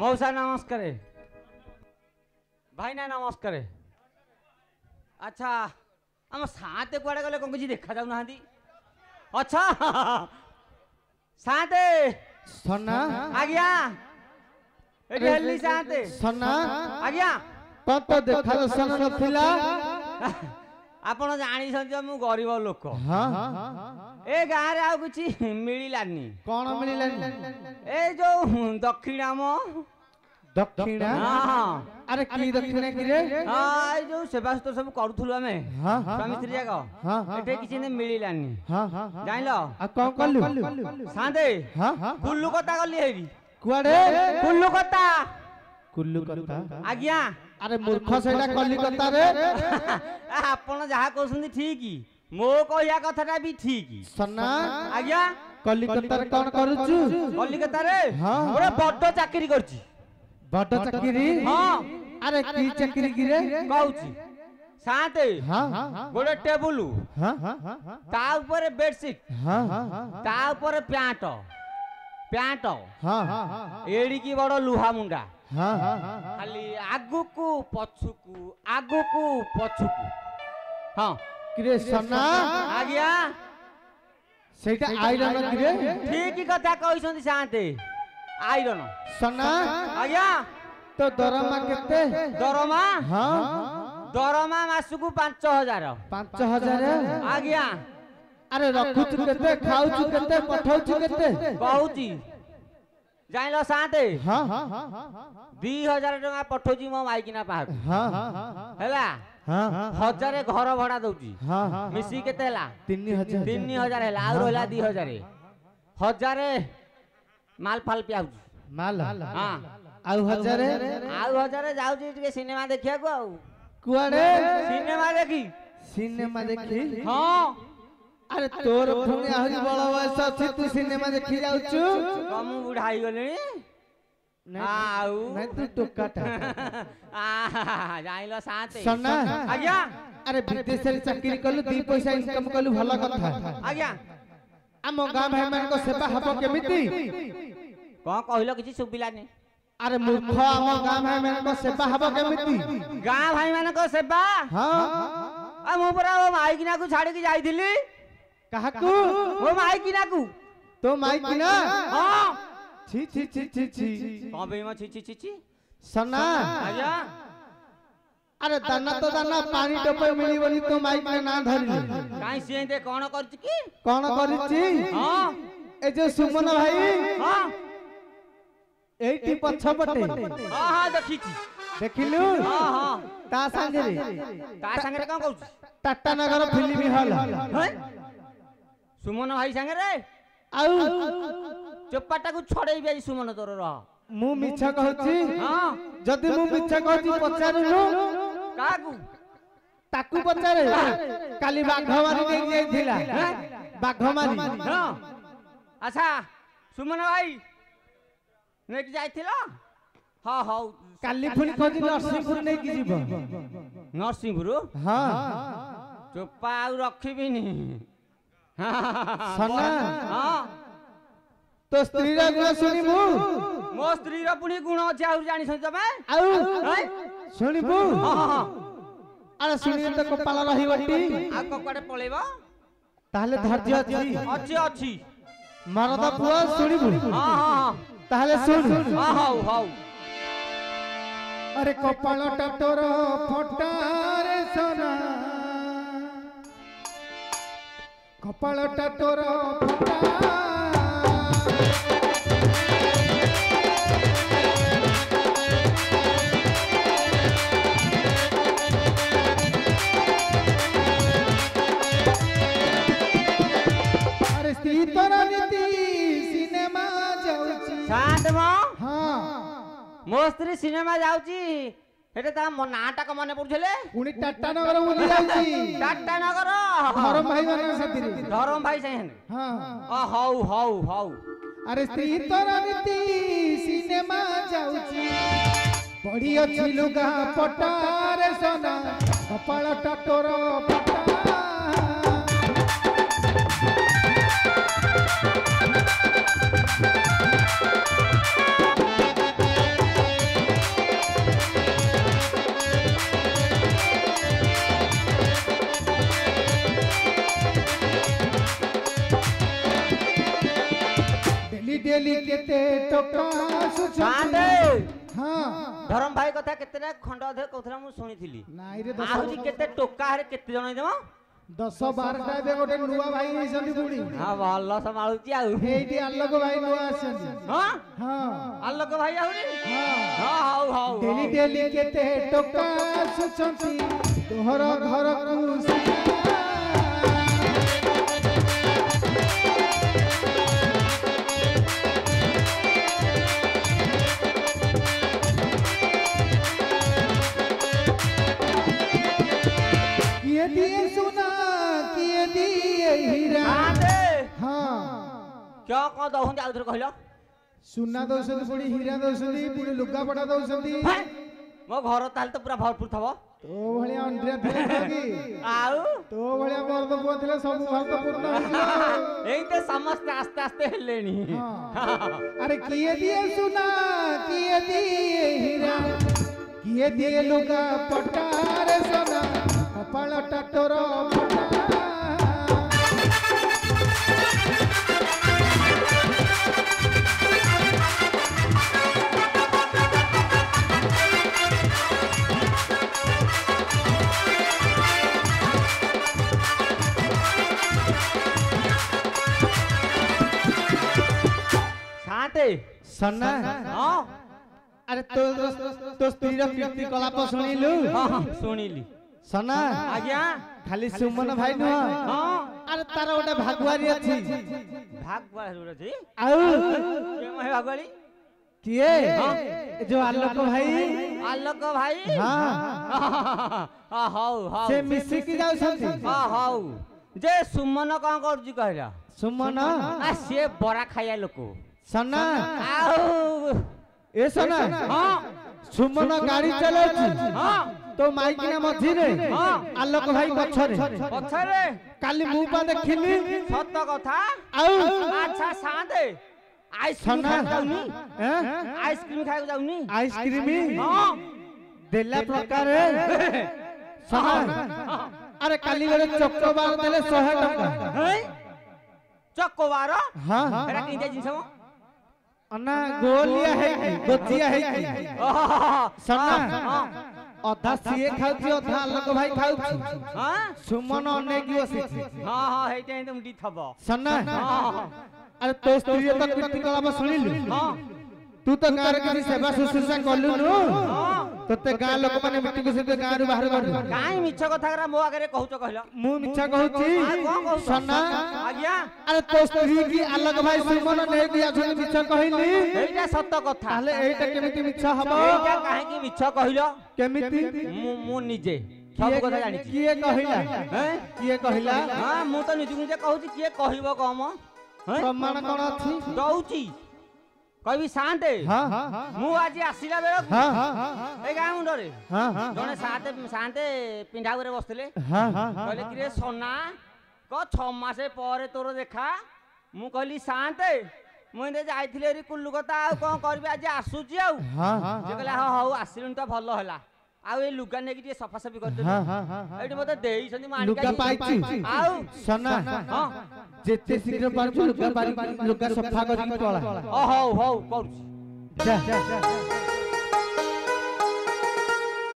मौसा नमस्कार भाई ना नमस्कार अच्छा आम साते कुआड़े गले कौन किसी देखा जाऊ ना अच्छा साते सना आज्ञा एठी हेली साते सना आज्ञा कत देखा दर्शन नथिला आपण जानी सज मु गरीब लोक हां ए गाँ रे आ किछि मिलिलानी कोन मिलिलानी ए जो दक्षिणाम दक्षिणा हां अरे की दक्षिणा की रे हां ए जो सेवा तो सब करूथुलु हमें हां स्वामी स्त्री जाक हां एठे किछि ने मिलिलानी हां हां जानिलो आ कोन कल्लू सादे हां कुल्लू कथा गली हेरी कुआडे कुल्लू कथा आज्ञा अरे मूर्ख सेटा कलिकता रे आपण जहा कहउछंदी ठीक मो कहिया कथाटा भी ठीक सना आज्ञा कलिकता रे कोन करूछु कलिकता रे हां ओरे बड्ड चाकरी करछि बड्ड चाकरी हां अरे की चाकरी की रे कहउछि साते हां गोटे टेबुल हां ता ऊपर बेडशीट हां ता ऊपर प्यांट प्यांट हां एड़ी की बड़ लुहा मुंडा हां खाली आगुकू पछुकू हां किरे सना आज्ञा सेटा आयरन किरे ठीक कथा कहइछंदी साते आयरन सना आज्ञा तो दरमा केते दरमा हां दरमा मासुकू 5000 5000 आज्ञा अरे रखुछु केते खाउछु केते पठाउछु केते कहूची जाइलो साते हां 2000 टका पठौची मो माइकिना पाहक हां हैला हां 1000 घर भड़ा दउची हां मिसी केते हैला 3000 3000 हैला आ रहला 2000 1000 माल फाल पियाउची माल हां आउ 1000 जाउची टिके सिनेमा देखिया को आउ कुआडे सिनेमा देखी हां अरे तोर पुणे आहुरी बड़ बयस अछि तू सिनेमा देखि जाउछु कम बुढ़ाई गलेनी आउ नहीं तू टोकाटा जाइलो साते सना आज्ञा अरे विदेश रे चाकरी कलु 2 पैसा इनकम कलु भला कथा आज्ञा हम गां भाई मान को सेवा हबो केमिति कोन कहिलो किछि सुबिलानी अरे मूर्ख हम गां भाई मान को सेवा हबो केमिति गां भाई मान को सेवा हां आ मु परा ओ माइकिना को छाड़ी के जाईथिली काहाकू ओ माइकिना को तो माइकिना हां छी छी छी छी छी कबे म छी छी छी छी सना आज्ञा अरे दाना तो दाना पानी टोपे मिलिबनी तो माइकिना ना धरिले काई से दे कोन करछि की कोन करिछि हां ए जे सुमन भाई हां एठी पछपटे हां हां देखिछि देखिलु हां हां ता संगे कोन कहउछि टाटा नगर फिल्म हॉल हैं सुमन भाई संगे रे आउ चपाटा को छड़ेई बे सुमन तोर रह मु मिछा कहउछि हां जदी मु मिछा कहउछि पचारुनु काकू ताकू पचारे काली बाघमारी नै जाइथिला बाघमारी हां अच्छा सुमन भाई नेक जाइथिला हां हां काली फुनी खोजी नरसिंहपुर नै कि जीव नरसिंहपुर हां चोपा आ रखिबिनी सना हां तो स्त्री रा गुण सुनिबु मो स्त्री रा पुनी गुण अछि आ जानि छ तमे आउ हैं सुनिबु हां हां अरे सुनि त कपाल रहिबटी आ कपड़े पळेबो ताले धैर्य अछि अछि अछि मरद पुआ सुनिबु हां हां ताले सुन हां हाउ हाउ अरे कपाल टटोर फटा रे सोना कपाल टटोर फटा अरे सीतर नीति सिनेमा जाउची शांत म हां मो स्त्री सिनेमा जाउची हेटे ता नाटक मने पडुछले पुणी टाटा नगर बुली जाउची टाटा नगर धरम भाई मान साथी धरम भाई सहेन हां आ हाउ हाउ हाउ अरे सीतर नीति सिनेमा जाउची पड़ी अछि लुगा पटारे सोना कपाल टटोर पटा डेली केते टका आसुछंती शांत हां धरम भाई कथा केतेटा खंड अधे कहथला मु सुनिथिली नाइ रे आहुजी केते टोका हरे केते जण देमो 10-12टा बे गोटे नुवा भाई आइसंती पुणी हां भलो संभाळुची आउ एइटी आलोक भाई नुवा आसंती हां हां आलोक भाई आउरी हां हां हाउ हाउ डेली डेली केते टका आसुछंती तोहर घर को दिए सुना किए दिए हीरा हां क्या को दहुन आउथर कहलो सुना दउसंती पुणी हीरा दउसंती पुणी लुगा पटा दउसंती मो घर ताल तो पूरा भरपूर थबो तो भलिया अंड्रिया थिले कि आउ तो भलिया मर्द पुआ थिले सब भारत पूर्ण होइलो एई ते समस्त आस्ते आस्ते हेलेनी अरे किए दिए सुना किए दिए हीरा किए दिए लुगा पटा रे सोना कपाळटा तोर फटा शांते सन्ना हां अरे तो स्त्री रो कीर्ति कलाप सुनिलु हां सुनिली सना आज्ञा खाली सुमन भाई न हां अरे तार ओटा भागवारी अछि भागवारी अछि आउ के महे भागवारी किए ए जो आलोक भाई हां हां हाउ से मिसी की जाउ छथि हां हाउ जे सुमन कोन करजी कहला सुमन आ से बड़ा खाया लोक सना आउ ए सना हां सुमन गाड़ी चलाउछि हां तो माइकिना मझी रे आलोक भाई पछरे काली मु पा देखिली सत कथा आउ अच्छा सादे आइसक्रीम खाइ जाउनी हैं आइसक्रीम खाइ जाउनी आइसक्रीम हां देला प्रकार सना अरे काली बेले चक्कबार देले 100 टका हैं चक्कबार हां एरा किंदे जिंस अन्ना गोलिया है गोचिया है सना अधा सीए खाउछि अधा आलोक भाई खाउछि हां सुमन अनेकी बसिछि हां हां हेते तुम डी थबो सना अरे तो स्त्री तो कीर्ति कलाप सुनिलु हां तू तो गाँव रे किसी सेवा शुश्रूषा कलु नु तते गाँ लोक माने मिट्टी को से गाँ रु बाहर कर काई मिछ कथा करा मो आगे कहूच कहलो मु मिछा कहूची सना आज्ञा अरे तो स्त्री की आलोक भाई सुमन ने दिया छन मिछ कहिली एटा सत्य कथा ताले एटा केमिति मिछ हबो एटा काहे की मिछ कहिलो केमिति मु निजे सब कथा जानि छी किए कहिला हैं किए कहिला हां मु तो निजे निजे कहूची किए कहिबो कम हैं प्रमाण कोन अछि दउची कहि शांते हां मु आज आसीला बेल हां ए गाँ मुंडरे हां जने शांते पिंढा गुरे बसथिले हां कहले कि रे सोना क 6 मासे परे तोर देखा मु कहली शांते मुझे जाइथिले रे कुल्लू कथा आ कोन करबे आज आसुची आ हां जे कहला हां हाउ आसिलुन त भलो हला आउ ए लुगा नेकी टे सफा सफी कर दे हां एठी मते देई छनी मानिका लुगा पाइछि आउ सना हां जेते शीघ्र पारछु लुगा सफा करि पळा ओ हौ हौ करू जा